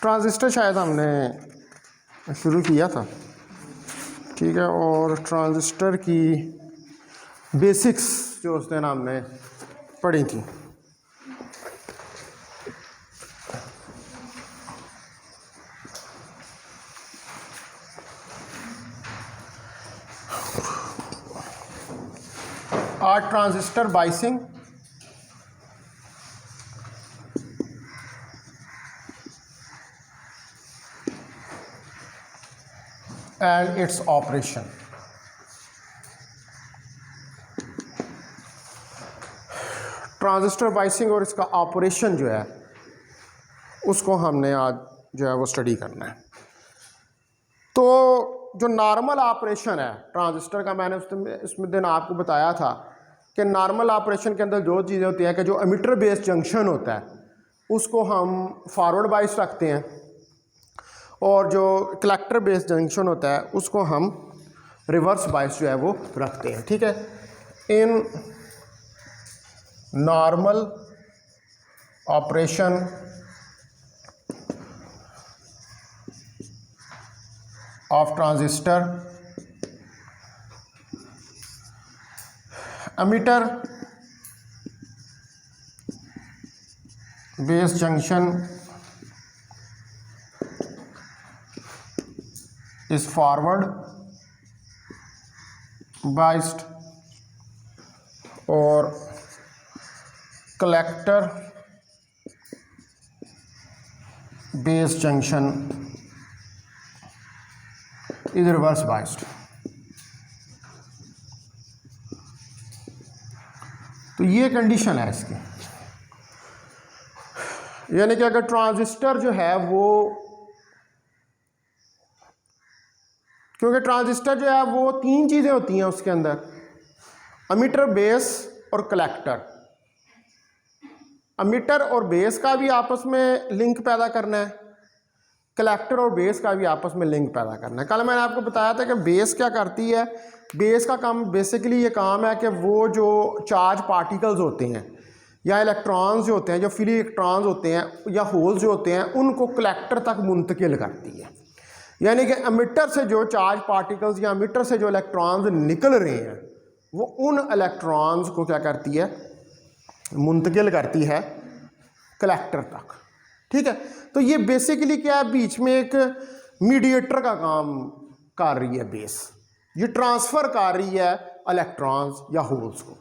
Transistor शायद हमने शुरू किया था, ठीक है, और ट्रांजिस्टर की बेसिक्स जो उस दिन हमने पढ़ी थी। आज transistor biasing and its operation। Transistor biasing और इसका ऑपरेशन जो है उसको हमने आज जो है वो स्टडी करना है। तो जो नॉर्मल ऑपरेशन है ट्रांजिस्टर का, मैंने उसमें दिन आपको बताया था कि नॉर्मल ऑपरेशन के अंदर दो चीज़ें होती हैं कि जो एमिटर बेस्ड जंक्शन होता है उसको हम फॉरवर्ड बाइस रखते हैं, और जो कलेक्टर बेस्ड जंक्शन होता है उसको हम रिवर्स बाइस जो है वो रखते हैं, ठीक है। In normal operation of transistor, emitter based junction is forward biased और collector based junction is reverse biased। तो ये कंडीशन है इसकी, यानी कि अगर ट्रांजिस्टर जो है वो, क्योंकि ट्रांजिस्टर जो है वो तीन चीज़ें होती हैं उसके अंदर, एमिटर, बेस और कलेक्टर। एमिटर और बेस का भी आपस में लिंक पैदा करना है, कलेक्टर और बेस का भी आपस में लिंक पैदा करना है। कल मैंने आपको बताया था कि बेस क्या करती है। बेस का काम बेसिकली ये काम है कि वो जो चार्ज पार्टिकल्स होते हैं या इलेक्ट्रॉन्स जो होते हैं, जो फ्री इलेक्ट्रॉन्स होते हैं या होल्स जो होते हैं, उनको कलेक्टर तक मुंतकिल करती है। यानी कि एमिटर से जो चार्ज पार्टिकल्स या एमिटर से जो इलेक्ट्रॉन्स निकल रहे हैं वो उन इलेक्ट्रॉन्स को क्या करती है, मुंतकिल करती है कलेक्टर तक, ठीक है। तो ये बेसिकली क्या है, बीच में एक मीडिएटर का काम कर रही है बेस, ये ट्रांसफ़र कर रही है इलेक्ट्रॉन्स या होल्स को।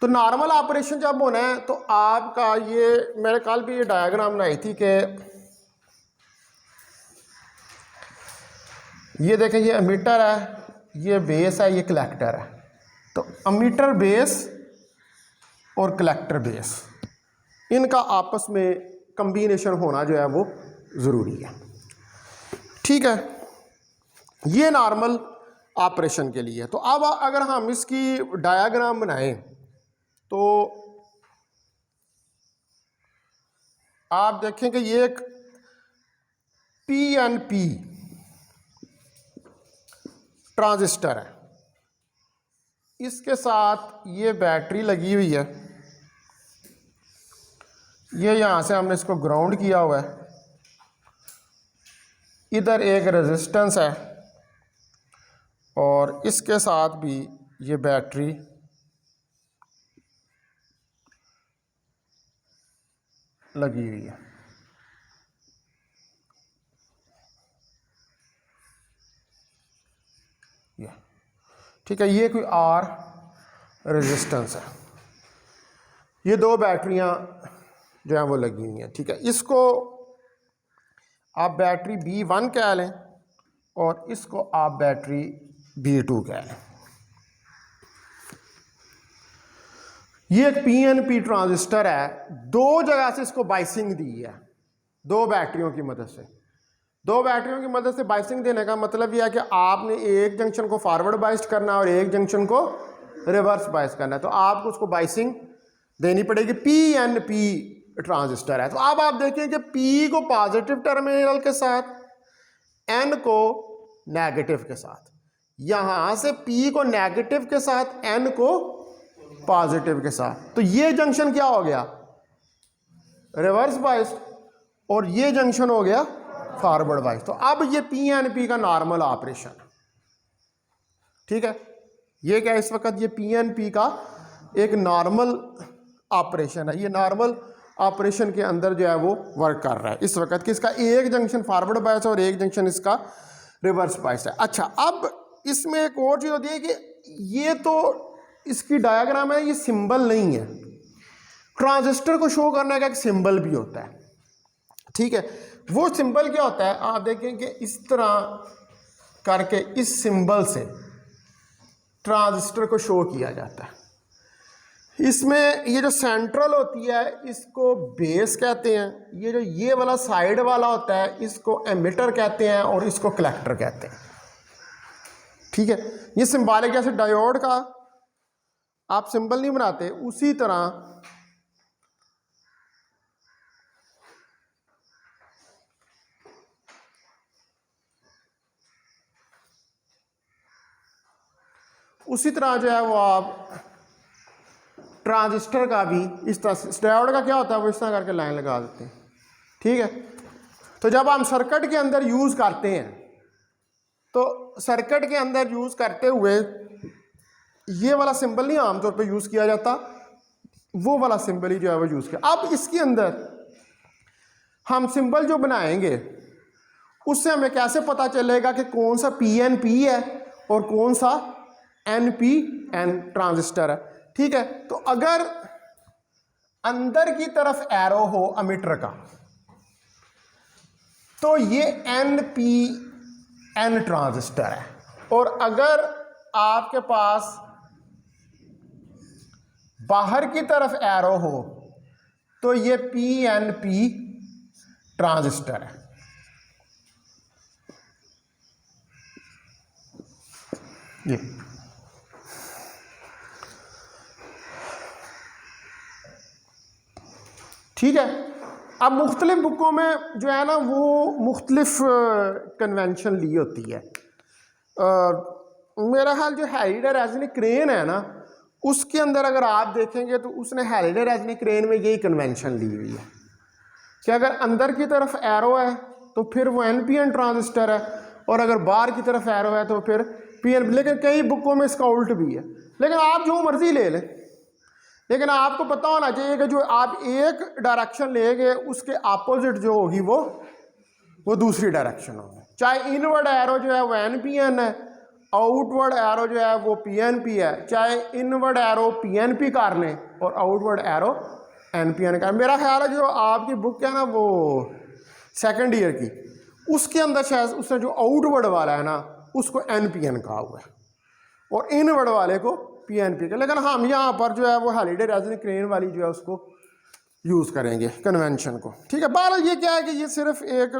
तो नॉर्मल ऑपरेशन जब होना है तो आपका ये, मैंने कल भी ये डायग्राम बनाई थी कि ये देखें, ये एमिटर है, ये बेस है, ये कलेक्टर है। तो एमिटर बेस और कलेक्टर बेस, इनका आपस में कम्बिनेशन होना जो है वो ज़रूरी है, ठीक है। ये नॉर्मल ऑपरेशन के लिए। तो अब अगर हम इसकी डायग्राम बनाएं तो आप देखें कि ये एक PNP ट्रांजिस्टर है, इसके साथ ये बैटरी लगी हुई है, ये यहाँ से हमने इसको ग्राउंड किया हुआ है, इधर एक रेजिस्टेंस है और इसके साथ भी ये बैटरी लगी हुई है। ये ठीक है, ये कोई आर रेजिस्टेंस है, ये दो बैटरियां जो हैं वो लगी हुई हैं, ठीक है। इसको आप बैटरी B1 कह लें और इसको आप बैटरी B2 कह लें। ये एक PNP ट्रांजिस्टर है, दो जगह से इसको बाइसिंग दी है, दो बैटरियों की मदद से। दो बैटरियों की मदद से बाइसिंग देने का मतलब यह है कि आपने एक जंक्शन को फॉरवर्ड बाइस करना है और एक जंक्शन को रिवर्स बाइस करना है, तो आपको उसको बाइसिंग देनी पड़ेगी। PNP ट्रांजिस्टर है। तो अब आप देखें कि P को पॉजिटिव टर्मिनल के साथ, N को नेगेटिव के साथ, यहां से P को नेगेटिव के साथ, N को पॉजिटिव के साथ, तो ये जंक्शन क्या हो गया, रिवर्स बाइस्ड, और ये जंक्शन हो गया फॉरवर्ड बायस। तो अब ये PNP का नॉर्मल ऑपरेशन, ठीक है, ये क्या इस वक्त ये PNP का एक नॉर्मल ऑपरेशन है, ये नॉर्मल ऑपरेशन के अंदर जो है वो वर्क कर रहा है इस वक्त कि इसका एक जंक्शन फॉरवर्ड बायस है और एक जंक्शन इसका रिवर्स बायस है। अच्छा, अब इसमें एक और चीज़ होती है कि ये तो इसकी डायग्राम है, ये सिंबल नहीं है। ट्रांजिस्टर को शो करने का एक सिंबल भी होता है, ठीक है। वो सिंबल क्या होता है, आप देखें कि इस तरह करके इस सिंबल से ट्रांजिस्टर को शो किया जाता है। इसमें ये जो सेंट्रल होती है इसको बेस कहते हैं, ये जो ये वाला साइड वाला होता है इसको एमिटर कहते हैं और इसको कलेक्टर कहते हैं, ठीक है। ये सिंबॉलिक, जैसे डायोड का आप सिंबल नहीं बनाते उसी तरह जो है वो आप ट्रांजिस्टर का भी इस तरह से, डायोड का क्या होता है वो इस तरह करके लाइन लगा देते हैं, ठीक है। तो जब हम सर्किट के अंदर यूज़ करते हैं तो सर्किट के अंदर यूज़ करते हुए ये वाला सिंबल नहीं आमतौर पे यूज़ किया जाता, वो वाला सिंबल ही जो है वो यूज़ किया। अब इसके अंदर हम सिंबल जो बनाएंगे उससे हमें कैसे पता चलेगा कि कौन सा PNP है और कौन सा NPN ट्रांजिस्टर है, ठीक है। तो अगर अंदर की तरफ एरो हो एमिटर का तो ये NPN ट्रांजिस्टर है, और अगर आपके पास बाहर की तरफ एरो हो तो ये PNP ट्रांजिस्टर है। ये ठीक है। अब मुख्तलिफ बुकों में जो है ना वो मुख्तलिफ कन्वेंशन ली होती है। मेरा ख्याल जो हैलिडे-रेज़नी क्रेन है ना उसके अंदर अगर आप देखेंगे तो उसने हैलिडे-रेज़नी क्रेन में यही कन्वेंशन ली हुई है कि अगर अंदर की तरफ एरो है तो फिर वो NPN ट्रांजिस्टर है, और अगर बाहर की तरफ एरो है तो फिर PNP। लेकिन कई बुकों में इसका उल्ट भी है, लेकिन आप जो मर्जी ले लें, लेकिन आपको पता होना चाहिए कि जो आप एक डायरेक्शन लेंगे उसके अपोजिट जो होगी वो दूसरी डायरेक्शन होगी। चाहे इनवर्ड एरो जो है वो NPN है, आउटवर्ड एरो जो है वो PNP है, चाहे इनवर्ड एरो PNP कर लें और आउटवर्ड एरो NPN का। मेरा ख्याल है जो आपकी बुक है ना वो सेकेंड ईयर की, उसके अंदर शायद उसने जो आउटवर्ड वाला है ना उसको NPN कहा हुआ है और इनवर्ड वाले को PNP का। लेकिन हम यहाँ पर जो है वो हैलिडे-रेज़नी क्रेन वाली जो है उसको यूज़ करेंगे कन्वेंशन को, ठीक है। बहरहाल ये क्या है कि ये सिर्फ एक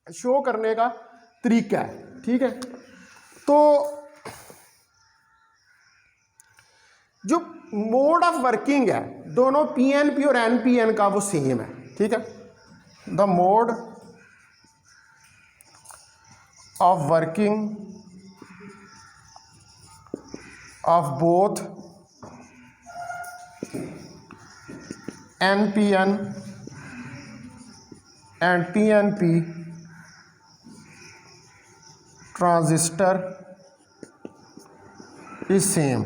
शो करने का तरीका है, ठीक है। तो जो मोड ऑफ वर्किंग है दोनों PNP और NPN का वो सेम है, ठीक है। The mode of working of both NPN and PNP transistor is same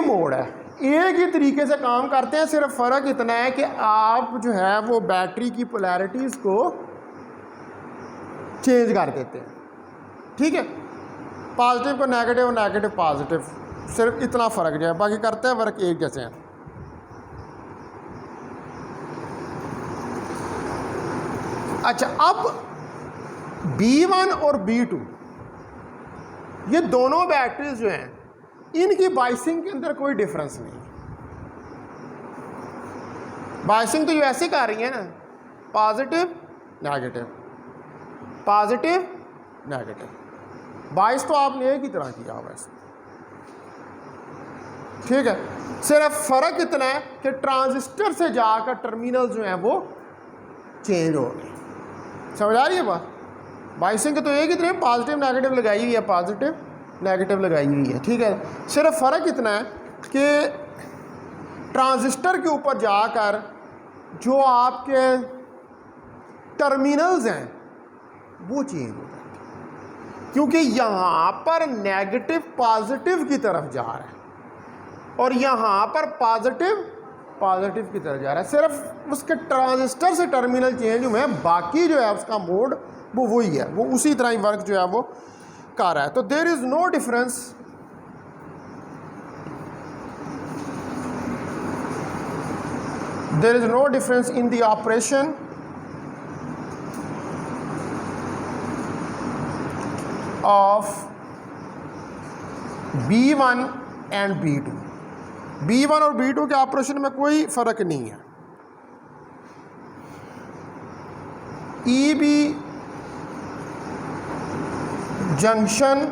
mode है, एक ही तरीके से काम करते हैं। सिर्फ फ़र्क इतना है कि आप जो है वो बैटरी की पोलैरिटीज़ को चेंज कर देते हैं, ठीक है। पॉजिटिव को नेगेटिव, नेगेटिव पॉजिटिव, सिर्फ इतना फ़र्क जो है, बाकी करते हैं वर्क एक जैसे हैं। अच्छा, अब B1 और B2 ये दोनों बैटरीज जो हैं इनकी बाइसिंग के अंदर कोई डिफरेंस नहीं है। बाइसिंग तो ये ऐसे कर रही है ना, पॉजिटिव नेगेटिव, पॉजिटिव नेगेटिव, बाइस तो आपने एक ही तरह किया वैसे, ठीक है। सिर्फ फ़र्क इतना है कि ट्रांजिस्टर से जाकर टर्मिनल जो है वो चेंज हो गए। समझ आ रही है बात? बाइसिंग के तो एक ही तरह पॉजिटिव नेगेटिव लगाई हुई है, पॉजिटिव नेगेटिव लगाई हुई है, ठीक है। सिर्फ फ़र्क इतना है कि ट्रांजिस्टर के ऊपर जाकर जो आपके टर्मिनल्स हैं वो चेंज हो जाते हैं, क्योंकि यहाँ पर नेगेटिव पॉजिटिव की तरफ जा रहा है और यहाँ पर पॉजिटिव पॉजिटिव की तरफ जा रहा है। सिर्फ उसके ट्रांजिस्टर से टर्मिनल चेंज हुए हैं, बाकी जो है उसका मोड वो वही है, वो उसी तरह ही वर्क जो है वो कर रहा है। तो there is no difference, there is no difference in the operation of B1 and B2। B1 और B2 के ऑपरेशन में कोई फर्क नहीं है। EB junction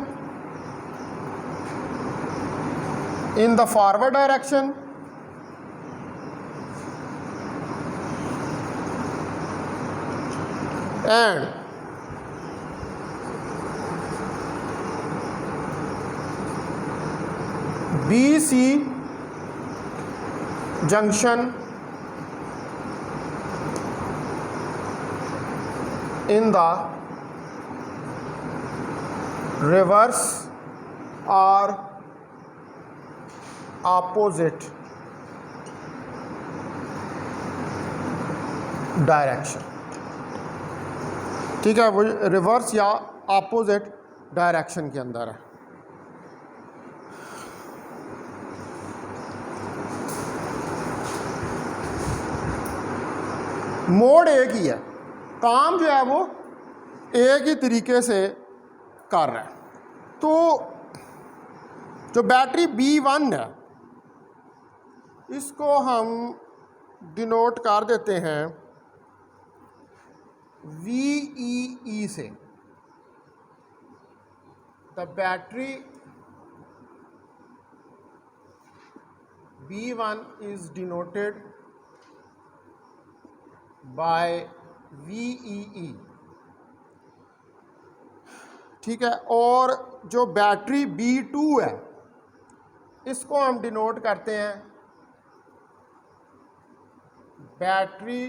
in the forward direction and BC junction in the reverse or opposite direction. ठीक है, वो रिवर्स या अपोजिट डायरेक्शन के अंदर है। मोड एक ही है, काम जो है वो एक ही तरीके से कर रहा है। तो जो बैटरी B1 है इसको हम डिनोट कर देते हैं VEE से। The battery B1 is denoted by VEE। ठीक है, और जो बैटरी B2 है इसको हम डिनोट करते हैं battery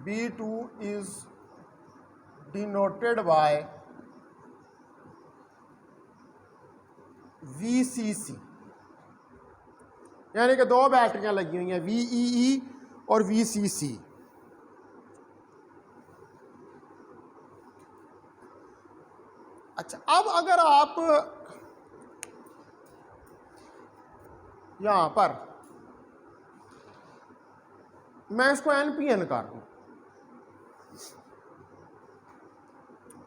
B2 is denoted by VCC। यानी कि दो बैटरियां लगी हुई हैं, VEE और VCC। अच्छा, अब अगर आप यहां पर मैं इसको NPN कर दूं,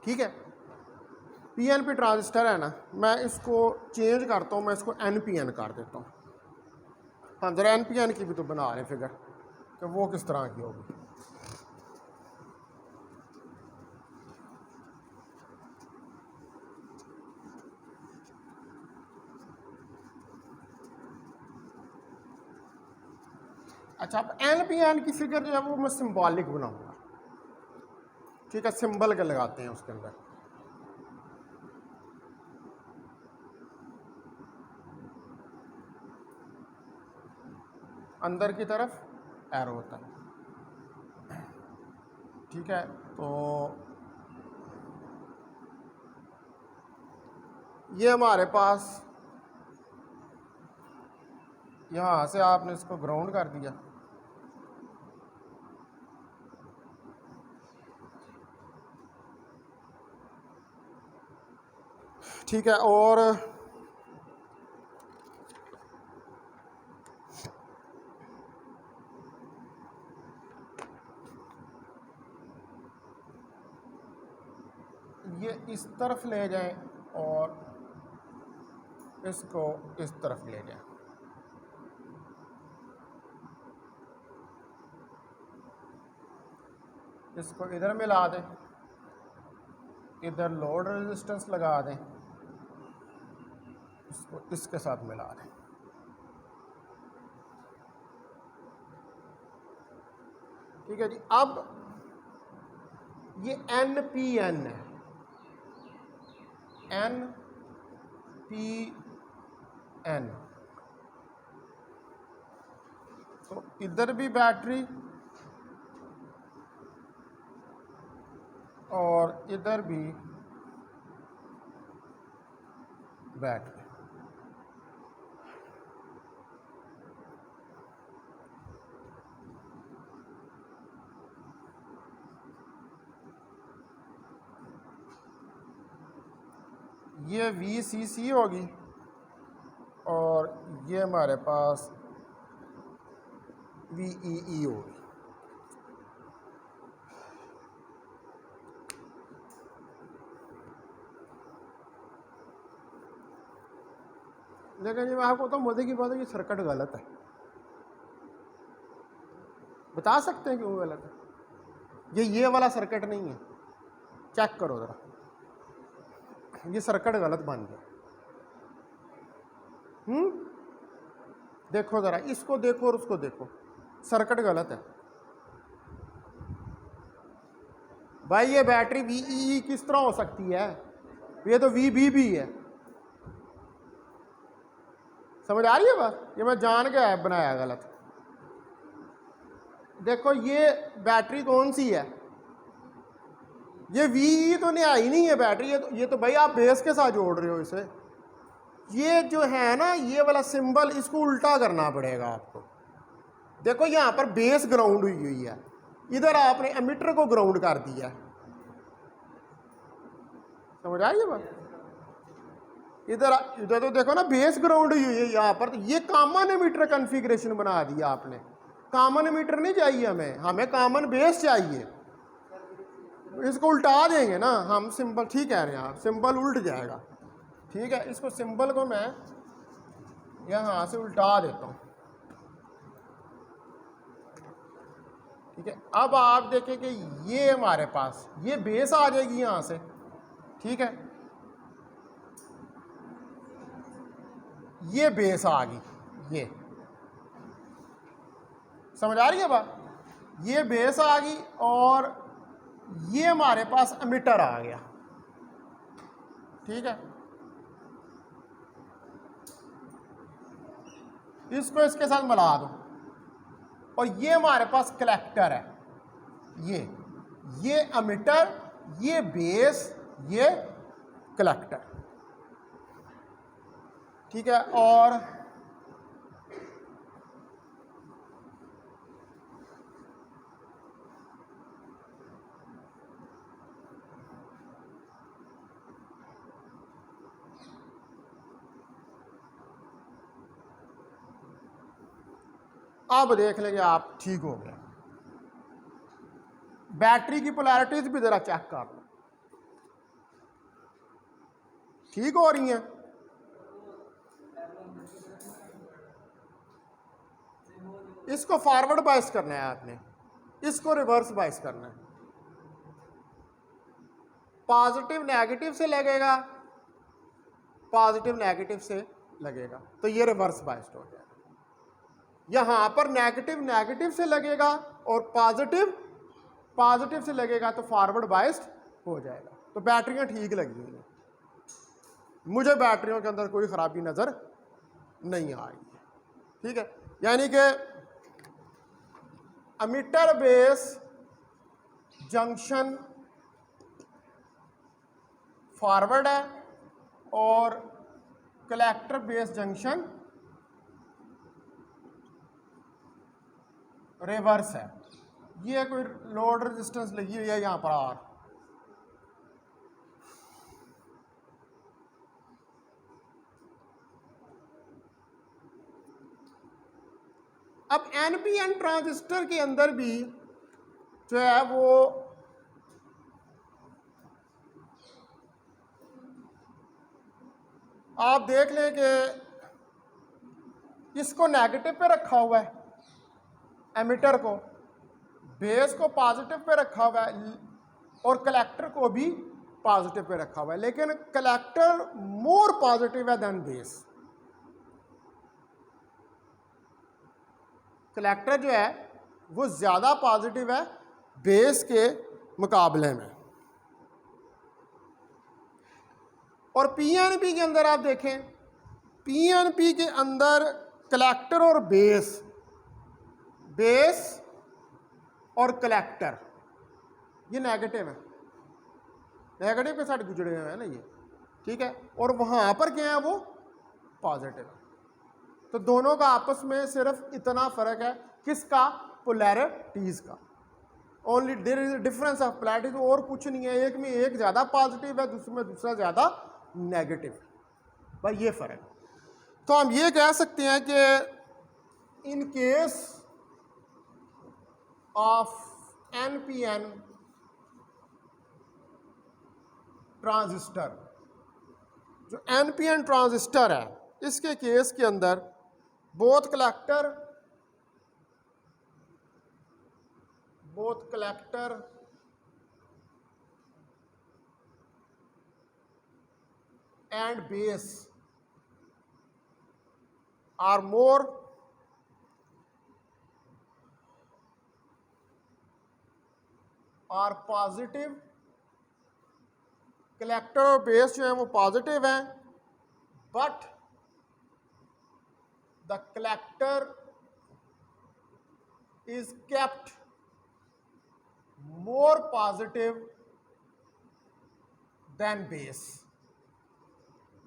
ठीक है, PNP ट्रांजिस्टर है ना, मैं इसको चेंज करता हूँ, मैं इसको NPN कर देता हूँ। हाँ, जरा NPN की भी तो बना रहे फिगर कि वो किस तरह की होगी। अच्छा, अब NPN की फिगर जो है वो मैं सिंबॉलिक बनाऊंगा। ठीक है, सिंबल के लगाते हैं उसके अंदर। अंदर की तरफ एरो होता है। ठीक है, तो ये हमारे पास यहाँ से आपने इसको ग्राउंड कर दिया। ठीक है, और ये इस तरफ ले जाएं और इसको इस तरफ ले जाएं। इसको इधर मिला दें, इधर लोड रेजिस्टेंस लगा दें, इसको इसके साथ मिला दें। ठीक है जी, अब ये NPN है, NPN। तो इधर भी बैटरी और इधर भी बैटरी। ये VCC होगी और ये हमारे पास VEE होगी। लेकिन ये मैं आपको बताऊँ, मजे की बात है कि सर्किट गलत है। बता सकते हैं क्यों गलत है? ये वाला सर्किट नहीं है, चेक करो ज़रा, ये सर्किट गलत बन गया। देखो ज़रा, इसको देखो और उसको देखो, सर्किट गलत है भाई। ये बैटरी VEE किस तरह हो सकती है? ये तो VBB है। समझ आ रही है बात? ये मैं जान के ऐप बनाया गलत। देखो ये बैटरी कौन सी है? ये VEE तो नहीं नहीं है बैटरी, ये तो भाई आप बेस के साथ जोड़ रहे हो इसे। ये जो है ना, ये वाला सिंबल, इसको उल्टा करना पड़ेगा आपको। देखो यहां पर बेस ग्राउंड हुई है, इधर आपने एमिटर को ग्राउंड कर दिया। समझ आ रही है बात? इधर इधर तो देखो ना, बेस ग्राउंड हुई है यहाँ पर। तो ये कॉमन एमिटर कॉन्फ़िगरेशन बना दिया आपने। कॉमन एमिटर नहीं चाहिए हमें कॉमन बेस चाहिए। इसको उल्टा देंगे ना हम, सिंबल, ठीक कह रहे हैं आप, सिंबल उल्ट जाएगा। ठीक है, इसको सिंबल को मैं यहाँ से उल्टा देता हूँ। ठीक है, अब आप देखें कि ये हमारे पास ये बेस आ जाएगी यहाँ से। ठीक है, ये बेस आ गई, ये समझ आ रही है बात? ये बेस आ गई और ये हमारे पास एमिटर आ गया। ठीक है, इसको इसके साथ मिला दो और ये हमारे पास कलेक्टर है। ये एमिटर, ये बेस, ये कलेक्टर। ठीक है, और अब देख लेंगे आप, ठीक हो गया। बैटरी की पोलैरिटीज भी जरा चेक कर लो, ठीक हो रही हैं? इसको फॉरवर्ड बायस करना है आपने, इसको रिवर्स बायस करना है। पॉजिटिव नेगेटिव से लगेगा, पॉजिटिव नेगेटिव से लगेगा तो ये रिवर्स बायस्ड हो जाएगा। यहां पर नेगेटिव नेगेटिव से लगेगा और पॉजिटिव पॉजिटिव से लगेगा तो फॉरवर्ड बायस्ड हो जाएगा। तो बैटरियां ठीक लगी हुई हैं, मुझे बैटरियों के अंदर कोई खराबी नजर नहीं आ रही है। ठीक है, यानी कि एमिटर बेस जंक्शन फॉरवर्ड है और कलेक्टर बेस जंक्शन रिवर्स है। ये कोई लोड रेजिस्टेंस लगी हुई है यहां पर आर। अब NPN ट्रांजिस्टर के अंदर भी जो है वो आप देख लें कि इसको नेगेटिव पे रखा हुआ है, एमिटर को, बेस को पॉजिटिव पे रखा हुआ है और कलेक्टर को भी पॉजिटिव पे रखा हुआ है। लेकिन कलेक्टर मोर पॉजिटिव है देन बेस। कलेक्टर जो है वो ज़्यादा पॉजिटिव है बेस के मुकाबले में। और PNP के अंदर आप देखें, PNP के अंदर कलेक्टर और बेस बेस और कलेक्टर ये नेगेटिव है, नेगेटिव के साथ गुजरे हुए हैं ना ये, ठीक है, और वहां पर क्या है वो पॉजिटिव है। तो दोनों का आपस में सिर्फ इतना फर्क है, किसका, पोलैरिटीज का, only there is difference of polarities, और कुछ नहीं है, एक में एक ज्यादा पॉजिटिव है, दूसरे में दूसरा ज्यादा नेगेटिव है, भाई ये फर्क। तो हम ये कह सकते हैं कि in case of NPN transistor, जो एनपीएन ट्रांजिस्टर है इसके केस के अंदर both collector and base are more are positive, collector और बेस जो है वो पॉजिटिव हैं, but the collector is kept more positive than base,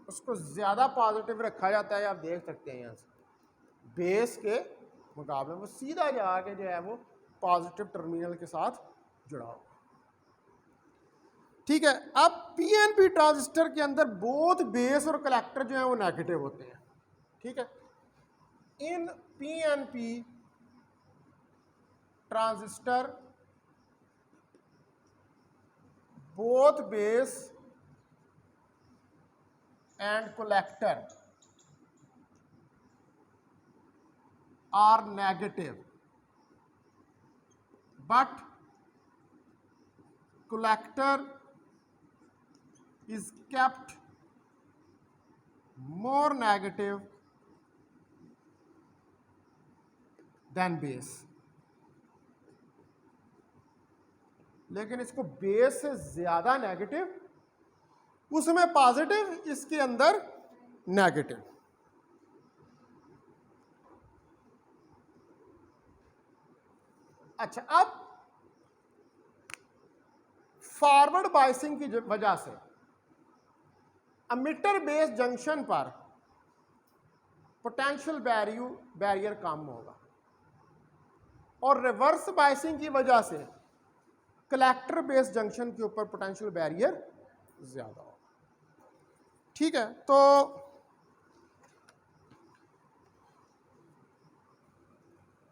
उसको ज्यादा पॉजिटिव रखा जाता है, आप देख सकते हैं यहां से बेस के मुकाबले वो सीधा जाके जो है वो पॉजिटिव टर्मिनल के साथ जुड़ा हुआ, ठीक है। अब पीएनपी ट्रांजिस्टर के अंदर बोथ बेस और कलेक्टर जो है वो नेगेटिव होते हैं, ठीक है। In PNP transistor both base and collector are negative, but collector is kept more negative than base, लेकिन इसको बेस से ज्यादा नेगेटिव, उसमें पॉजिटिव, इसके अंदर नेगेटिव। अच्छा, अब फॉरवर्ड बायसिंग की वजह से एमिटर बेस जंक्शन पर पोटेंशियल बैरियर कम होगा, और रिवर्स बायसिंग की वजह से कलेक्टर बेस जंक्शन के ऊपर पोटेंशियल बैरियर ज्यादा होगा, ठीक है। तो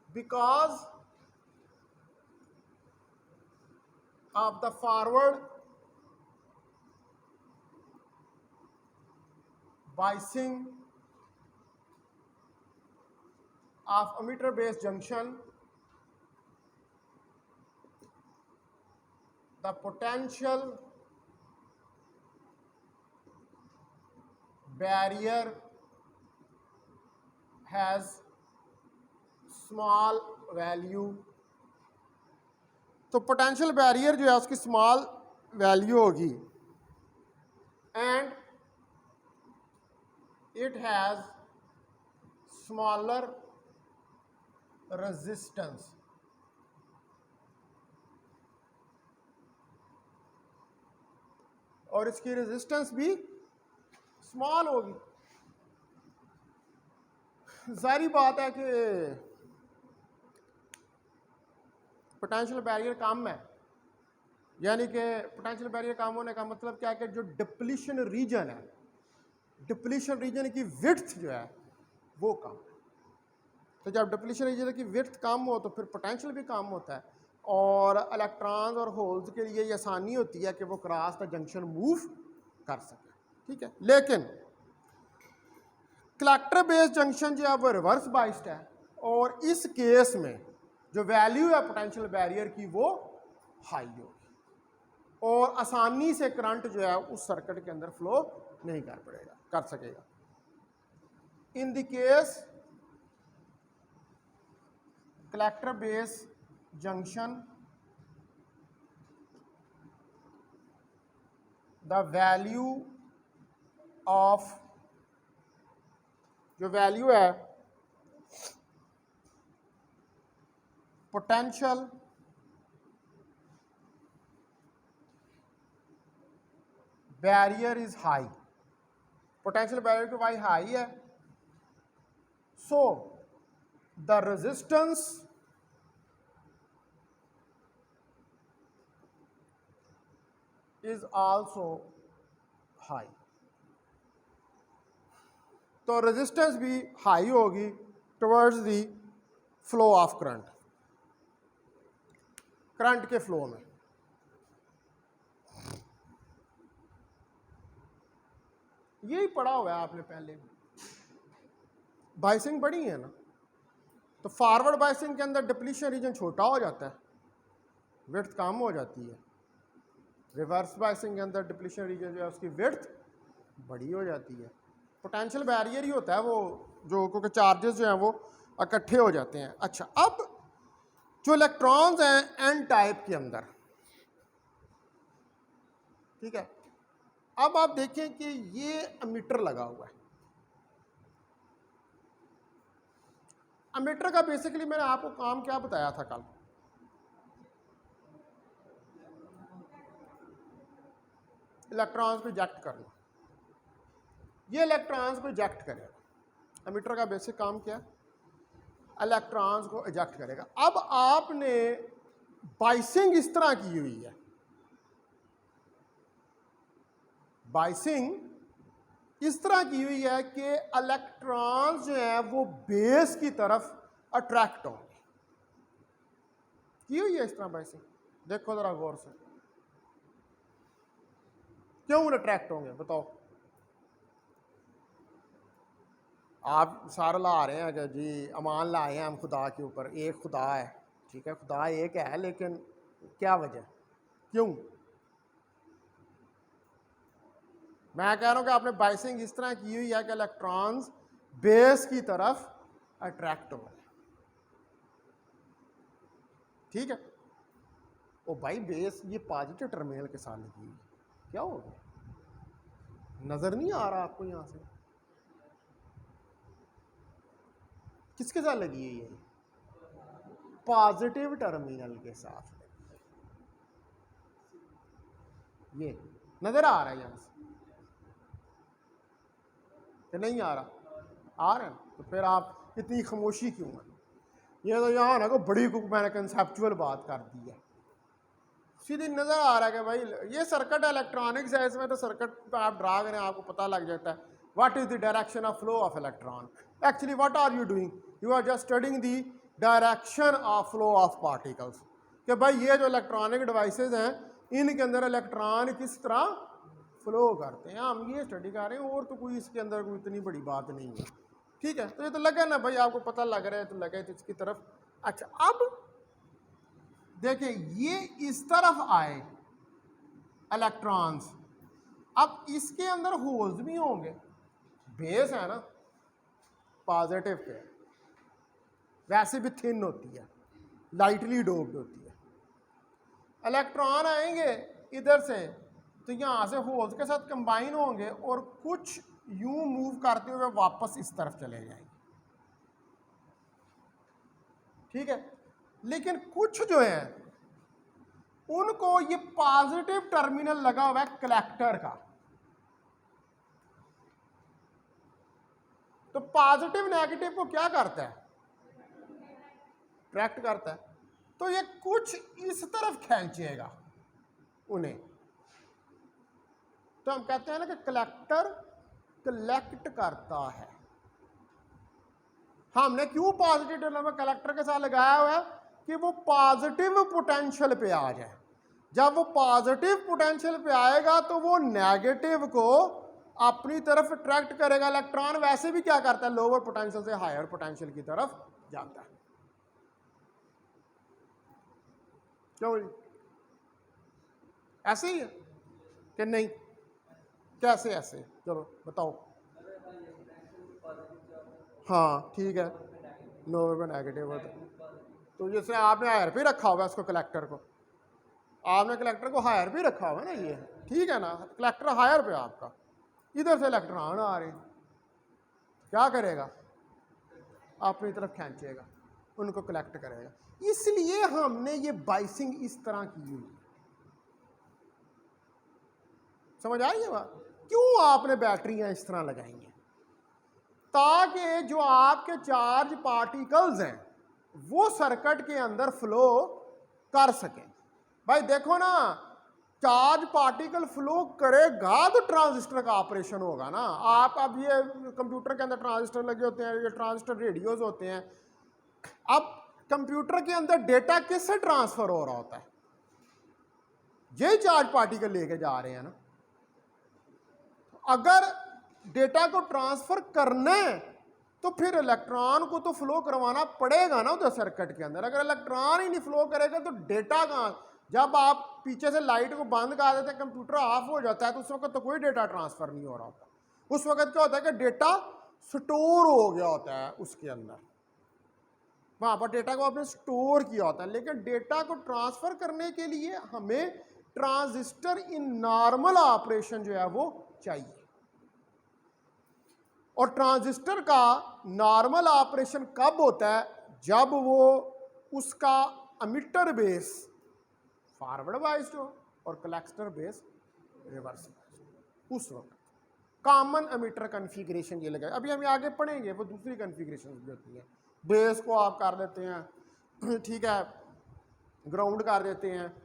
because of the forward biasing of emitter base junction, the potential barrier has small value, तो पोटेंशियल बैरियर जो है उसकी स्मॉल वैल्यू होगी, and it has smaller resistance, और इसकी रेजिस्टेंस भी स्मॉल होगी। जाहिर बात है कि पोटेंशियल बैरियर कम है, यानी कि पोटेंशियल बैरियर कम होने का मतलब क्या है कि जो डिप्लीशन रीजन है, डिप्लीशन रीजन की विड्थ जो है वो कम है। तो जब डिप्लीशन रीजन की विड्थ कम हो तो फिर पोटेंशियल भी कम होता है, और इलेक्ट्रॉन्स और होल्स के लिए ये आसानी होती है कि वो क्रॉस द जंक्शन मूव कर सके, ठीक है। लेकिन कलेक्टर बेस जंक्शन जो है वो रिवर्स बाइस्ड है, और इस केस में जो वैल्यू है पोटेंशियल बैरियर की वो हाई होगी, और आसानी से करंट जो है उस सर्किट के अंदर फ्लो नहीं कर सकेगा। In the case collector base junction, the value of, जो वैल्यू है potential barrier is high, potential barrier too why high है, so the resistance is also high. तो रेजिस्टेंस भी हाई होगी towards the flow of current, current के flow में। यही पढ़ा हुआ है आपने पहले, बाइसिंग पढ़ी है ना। तो फॉरवर्ड बाइसिंग के अंदर डिप्लीशन रीजन छोटा हो जाता है, विड्थ कम हो जाती है। रिवर्स बाइसिंग के अंदर डिप्लीशन रीजन जो है उसकी विड्थ बड़ी हो जाती है। पोटेंशियल बैरियर ही होता है वो, जो क्योंकि चार्जेस जो हैं वो इकट्ठे हो जाते हैं। अच्छा, अब जो इलेक्ट्रॉन्स हैं एन टाइप के अंदर, ठीक है, अब आप देखें कि ये एमीटर लगा हुआ है। एमीटर का बेसिकली मैंने आपको काम क्या बताया था कल, इलेक्ट्रॉन्स को इजेक्ट करना। ये इलेक्ट्रॉन्स को इजेक्ट करेगा। एमीटर का बेसिक काम क्या है, इलेक्ट्रॉन्स को इजेक्ट करेगा। अब आपने बाइसिंग इस तरह की हुई है, बाइसिंग इस तरह की हुई है कि इलेक्ट्रॉन्स जो है वो बेस की तरफ अट्रैक्ट होंगे। की हुई है इस तरह बाइसिंग, देखो जरा गौर से, क्यों अट्रैक्ट होंगे बताओ। आप सारे ला रहे हैं कि जी अमान लाए हैं हम खुदा के ऊपर, एक खुदा है, ठीक है, खुदा एक है, लेकिन क्या वजह, क्यों? मैं कह रहा हूं कि आपने बाइसिंग इस तरह की हुई है कि इलेक्ट्रॉन्स बेस की तरफ अट्रैक्ट हो गए, ठीक है। ओ भाई बेस ये पॉजिटिव टर्मिनल के साथ लगी हुई, क्या हो गया, नजर नहीं आ रहा आपको यहां से, किसके साथ लगी हुई है, पॉजिटिव टर्मिनल के साथ। ये नजर आ रहा है यहां से कि नहीं आ रहा, आ रहा है, तो फिर आप इतनी खामोशी क्यों है? ये तो यहाँ ना को बड़ी कुछ मैंने कंसेप्चुअल बात कर दी है, सीधी नजर आ रहा है कि भाई ये सर्किट इलेक्ट्रॉनिक्स है, इसमें तो सर्किट पे आप ड्रा करें आपको पता लग जाता है what is the direction of flow of electron. Actually what are you doing, you are just studying the direction of flow of particles, कि भाई ये जो इलेक्ट्रॉनिक डिवाइसेज हैं इनके अंदर इलेक्ट्रॉन किस तरह फ्लो करते हैं, हम ये स्टडी कर रहे हैं, और तो कोई इसके अंदर कोई इतनी बड़ी बात नहीं है, ठीक है। तो ये तो लगा ना भाई, आपको पता लग रहा है तो लगे तो इसकी तरफ। अच्छा, अब देखिए ये इस तरफ आए इलेक्ट्रॉन्स, अब इसके अंदर होल्स भी होंगे, बेस है ना पॉजिटिव पे, वैसे भी थिन होती है, लाइटली डोप्ड होती है। इलेक्ट्रॉन आएंगे इधर से तो यहाँ से होल्स के साथ कंबाइन होंगे और कुछ यूं मूव करते हुए वापस इस तरफ चले जाएंगे, ठीक है। लेकिन कुछ जो है उनको ये पॉजिटिव टर्मिनल लगा हुआ है कलेक्टर का, तो पॉजिटिव नेगेटिव को क्या करता है, अट्रैक्ट करता है, तो ये कुछ इस तरफ खींचेगा उन्हें। तो हम कहते हैं ना कि कलेक्टर कलेक्ट करता है। हमने क्यों पॉजिटिव टर्मिनल कलेक्टर के साथ लगाया हुआ है कि वो पॉजिटिव पोटेंशियल पे आ जाए। जब वो पॉजिटिव पोटेंशियल पे आएगा तो वो नेगेटिव को अपनी तरफ अट्रैक्ट करेगा। इलेक्ट्रॉन वैसे भी क्या करता है, लोअर पोटेंशियल से हायर पोटेंशियल की तरफ जाता है, क्यों ऐसे ही है कि नहीं, कैसे ऐसे, चलो बताओ। हाँ ठीक है, लोअर पे नेगेटिव होता है, तो जैसे आपने हायर पे रखा हुआ है इसको, कलेक्टर को आपने कलेक्टर को हायर पे रखा हुआ है ना, ये ठीक है ना, कलेक्टर हायर पे आपका, इधर से इलेक्ट्रॉन आ रहे, क्या करेगा, अपनी तरफ खींचेगा, उनको कलेक्ट करेगा। इसलिए हमने ये बाइसिंग इस तरह की हुई। समझ आ रही है बात? क्यों आपने बैटरियां इस तरह लगाई हैं? ताकि जो आपके चार्ज पार्टिकल्स हैं वो सर्किट के अंदर फ्लो कर सकें। भाई देखो ना, चार्ज पार्टिकल फ्लो करेगा तो ट्रांजिस्टर का ऑपरेशन होगा ना। आप अब ये कंप्यूटर के अंदर ट्रांजिस्टर लगे होते हैं, ये ट्रांजिस्टर रेडियोस होते हैं। अब कंप्यूटर के अंदर डेटा किससे ट्रांसफर हो रहा होता है? ये चार्ज पार्टिकल लेके जा रहे हैं ना। अगर डेटा को ट्रांसफर करना है तो फिर इलेक्ट्रॉन को तो फ्लो करवाना पड़ेगा ना उधर सर्किट के अंदर। अगर इलेक्ट्रॉन ही नहीं फ्लो करेगा तो डेटा कहाँ? जब आप पीछे से लाइट को बंद कर देते हैं, कंप्यूटर ऑफ हो जाता है, तो उस वक्त तो कोई डेटा ट्रांसफर नहीं हो रहा होता। उस वक्त क्या होता है कि डेटा स्टोर हो गया होता है उसके अंदर, वहां पर डेटा को आपने स्टोर किया होता है। लेकिन डेटा को ट्रांसफर करने के लिए हमें ट्रांजिस्टर इन नॉर्मल ऑपरेशन जो है वो चाहिए। और ट्रांजिस्टर का नॉर्मल ऑपरेशन कब होता है? जब वो उसका एमिटर बेस फॉरवर्ड बाइस्ड हो और कलेक्टर बेस रिवर्स बाइस्ड। उस वक्त कॉमन एमिटर कॉन्फ़िगरेशन ये लगा। अभी हम आगे पढ़ेंगे, वो दूसरी कॉन्फ़िगरेशन भी होती है। बेस को आप कर देते हैं, ठीक है, ग्राउंड कर देते हैं,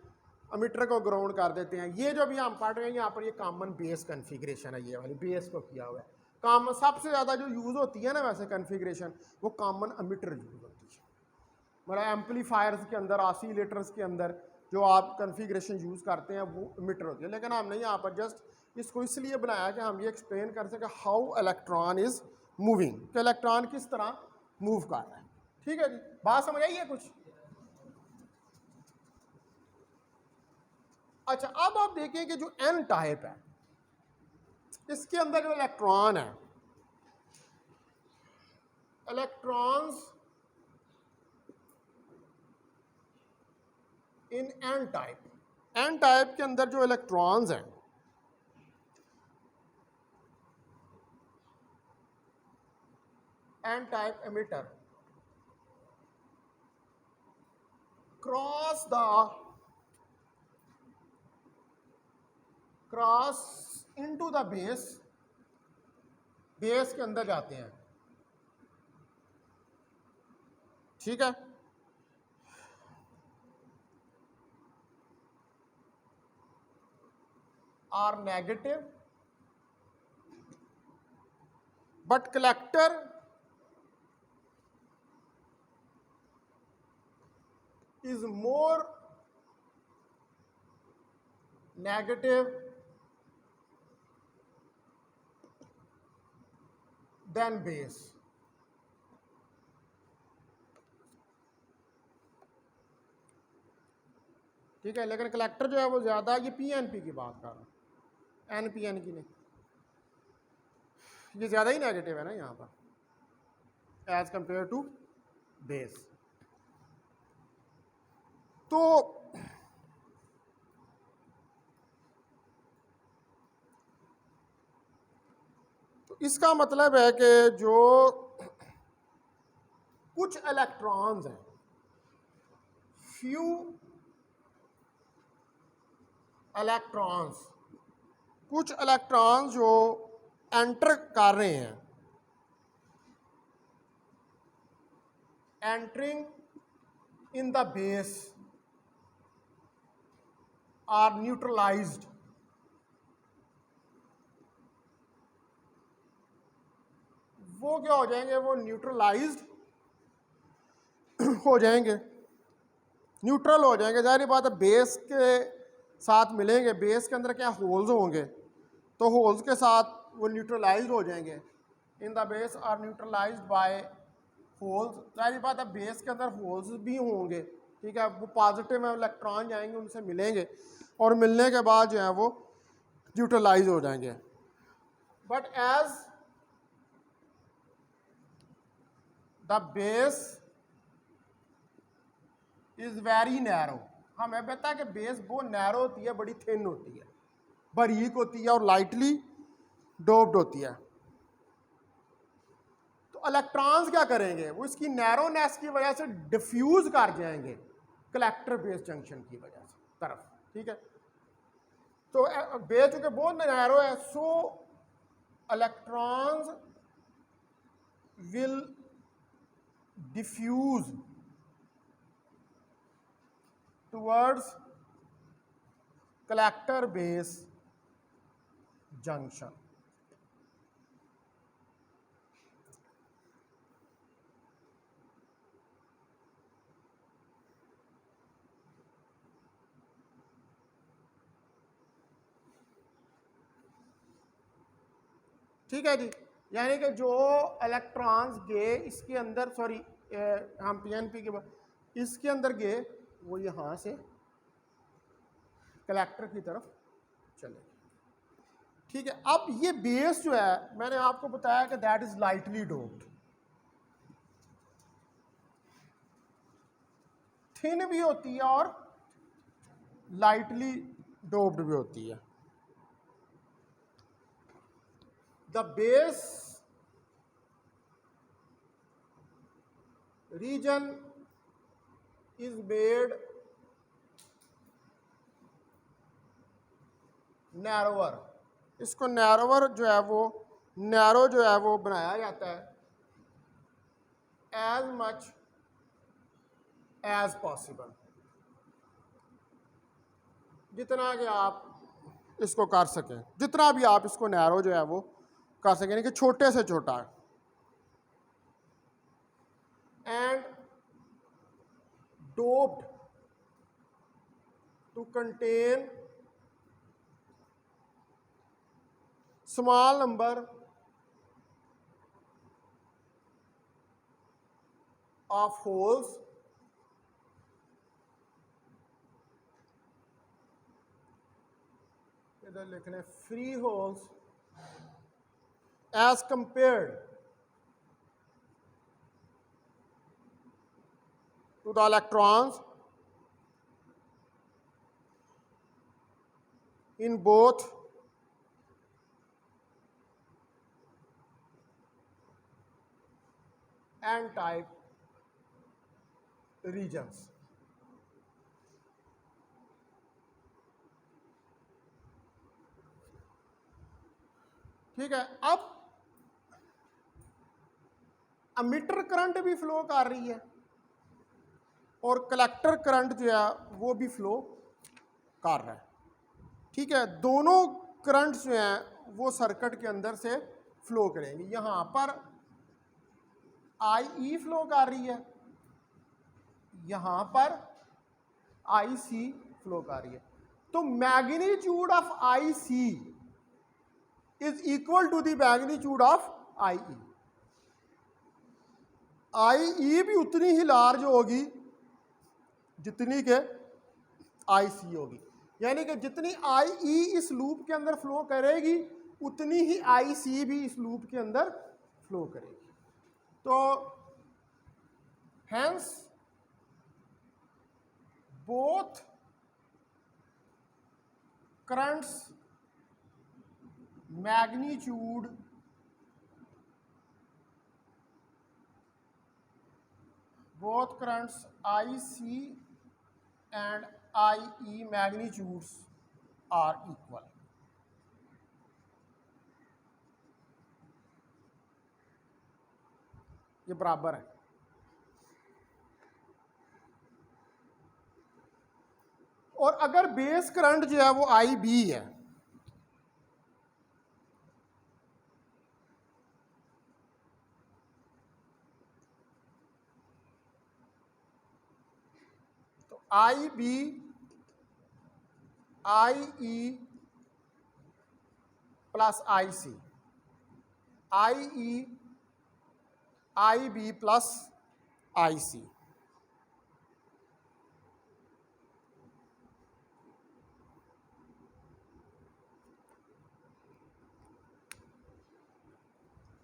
एमिटर को ग्राउंड कर देते हैं। ये जो भी हम पढ़ रहे हैं यहाँ पर, ये कॉमन बेस कॉन्फ़िगरेशन है। ये वाली बेस को किया हुआ है। कॉमन सबसे ज़्यादा जो यूज़ होती है ना वैसे कॉन्फ़िगरेशन, वो कॉमन एमिटर यूज़ होती है। मतलब एम्पलीफायर्स के अंदर, ऑसिलेटर्स के अंदर जो आप कॉन्फ़िगरेशन यूज़ करते हैं वो एमिटर होती है। लेकिन हमने यहाँ पर जस्ट इसको इसलिए बनाया कि हम ये एक्सप्लेन कर सकें हाउ इलेक्ट्रॉन इज़ मूविंग, कि इलेक्ट्रॉन किस तरह मूव कर रहा है। ठीक है जी, बात समझ आई है कुछ? अच्छा, अब आप देखें कि जो एन टाइप है, इसके अंदर जो इलेक्ट्रॉन है, electrons in N type, N type के अंदर जो इलेक्ट्रॉन्स हैं, N type emitter cross into the base, base के अंदर जाते हैं। ठीक है, are negative, but collector is more negative than base। ठीक है, लेकिन कलेक्टर जो है वो ज़्यादा, ये पीएनपी की बात कर रहा हूँ, एनपीएन की नहीं। ये ज़्यादा ही नेगेटिव है ना यहाँ पर एज कंपेयर टू बेस। तो इसका मतलब है कि जो कुछ इलेक्ट्रॉन्स हैं, फ्यू इलेक्ट्रॉन्स, कुछ इलेक्ट्रॉन्स जो एंटर कर रहे हैं, entering in the base are neutralized. वो क्या हो जाएंगे? वो न्यूट्रलाइज्ड हो जाएंगे, न्यूट्रल हो जाएंगे। जाहिर बात है, बेस के साथ मिलेंगे, बेस के अंदर क्या होल्स होंगे, तो होल्स के साथ वो न्यूट्रलाइज्ड हो जाएंगे। In the base are neutralized by holes. जाहिर बात है, बेस के अंदर होल्स भी होंगे। ठीक है, वो पॉजिटिव में इलेक्ट्रॉन जाएंगे, उनसे मिलेंगे और मिलने के बाद जो है वो न्यूट्रलाइज हो जाएंगे। But as the base is very narrow, हमें पता है कि बेस बहुत नैरो होती है, बड़ी थिन होती है, बारीक होती है और लाइटली डोप्ड होती है। तो इलेक्ट्रॉन्स क्या करेंगे, वो इसकी नैरोनेस की वजह से डिफ्यूज कर जाएंगे कलेक्टर बेस जंक्शन की वजह से तरफ, ठीक है। तो बेस चूंकि बहुत नैरो है, so electrons will diffuse towards collector base junction. ठीक है जी, यानी कि जो इलेक्ट्रॉन्स गए इसके अंदर, सॉरी हम पीएनपी के बाद इसके अंदर गए, वो यहाँ से कलेक्टर की तरफ चले। ठीक है, अब ये बेस जो है मैंने आपको बताया कि that is lightly doped, thin भी होती है और लाइटली डोप्ड भी होती है। The base reason is made narrower, इसको नैरोवर जो है वो नैरो जो है वो बनाया जाता है एज मच एज पॉसिबल, जितना कि आप इसको कर सकें, जितना भी आप इसको नैरो जो है वो कर सकें, यानी कि छोटे से छोटा। And doped to contain small number of holes इधर लिख लें free holes as compared to the electrons in both n type regions। ठीक है, अब एमिटर करंट भी फ्लो कर रही है और कलेक्टर करंट जो है वो भी फ्लो कर रहा है। ठीक है, दोनों करंट्स जो हैं वो सर्किट के अंदर से फ्लो करेंगे। यहाँ पर आई ई फ्लो कर रही है, यहाँ पर आई सी फ्लो कर रही है। तो magnitude of I C is equal to the magnitude of I E. I E भी उतनी ही लार्ज होगी जितनी के आई सी होगी, यानी कि जितनी आई ई इस लूप के अंदर फ्लो करेगी उतनी ही आई सी भी इस लूप के अंदर फ्लो करेगी। तो hence both currents magnitude both currents IC and IE magnitudes are equal। ये बराबर है। और अगर बेस करंट जो है वो IB है तो IB IE plus IC, IE IB plus IC।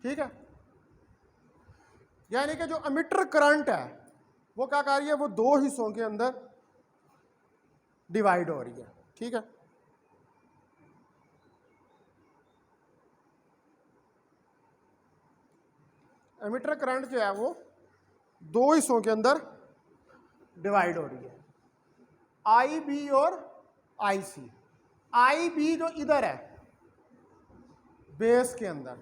ठीक है, यानी कि जो एमिटर करंट है वो क्या कर रही है, वो दो हिस्सों के अंदर डिवाइड हो रही है। ठीक है, एमिटर करंट जो है वो दो हिस्सों के अंदर डिवाइड हो रही है, आई बी और आई सी। आई बी जो इधर है बेस के अंदर,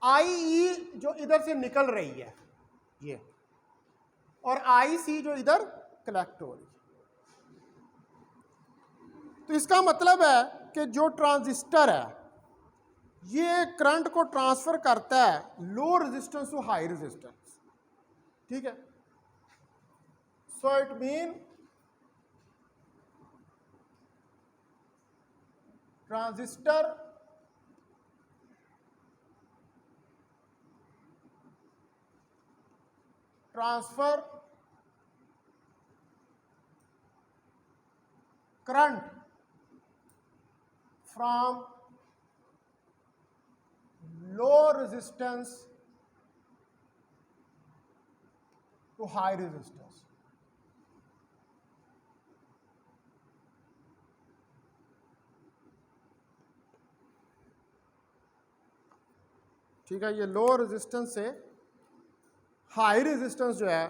आई ई जो इधर से निकल रही है ये, और आई सी जो इधर कलेक्ट हो रही है। तो इसका मतलब है कि जो ट्रांजिस्टर है ये करंट को ट्रांसफर करता है low resistance to high resistance, ठीक है। So it mean transistor transfer current from low resistance to high resistance। ठीक है, ये लो रेजिस्टेंस से हाई रेजिस्टेंस जो है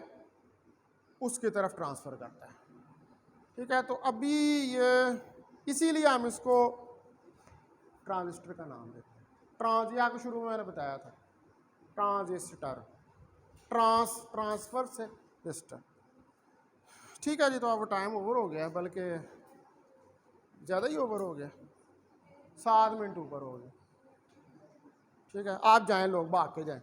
उसकी तरफ ट्रांसफर करता है, ठीक है। तो अभी ये इसीलिए हम इसको ट्रांजिस्टर का नाम देते हैं। ट्रांस, ये आपको शुरू में मैंने बताया था, ट्रांजिस्टर, ट्रांसफर से रजिस्टर। ठीक है जी, तो आपका टाइम ओवर हो गया, बल्कि ज़्यादा ही ओवर हो गया, 7 मिनट ऊपर हो गया। ठीक है, आप जाएं, लोग भाग के जाएं।